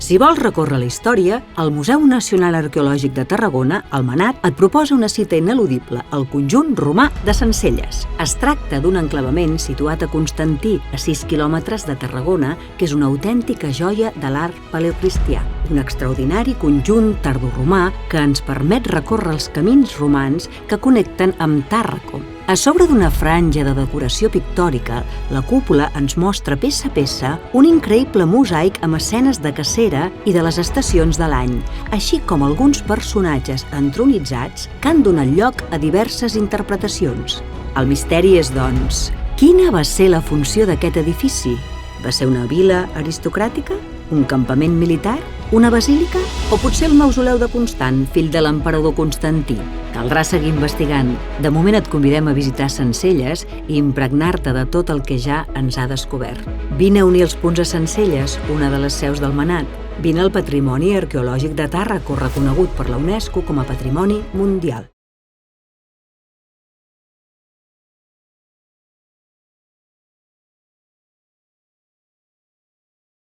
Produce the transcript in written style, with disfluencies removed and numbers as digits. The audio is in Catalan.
Si vols recórrer la història, el Museu Nacional Arqueològic de Tarragona, el MNAT, et proposa una cita ineludible al conjunt romà de Sencelles. Es tracta d'un enclavament situat a Constantí, a 6 quilòmetres de Tarragona, que és una autèntica joia de l'art paleocristià. Un extraordinari conjunt tardoromà que ens permet recórrer els camins romans que connecten amb Tàrraco. A sobre d'una franja de decoració pictòrica, la cúpula ens mostra peça a peça un increïble mosaic amb escenes de cacera i de les estacions de l'any, així com alguns personatges entronitzats que han donat lloc a diverses interpretacions. El misteri és, doncs, quina va ser la funció d'aquest edifici? Va ser una vila aristocràtica? Un campament militar? Una basílica? O potser el mausoleu de Constant, fill de l'emperador Constantí? Caldrà seguir investigant. De moment et convidem a visitar Sencelles i impregnar-te de tot el que ja ens ha descobert. Vine a unir els punts a Sencelles, una de les seus del MNAT. Vine al Patrimoni Arqueològic de Tàrraco, reconegut per la UNESCO com a Patrimoni Mundial.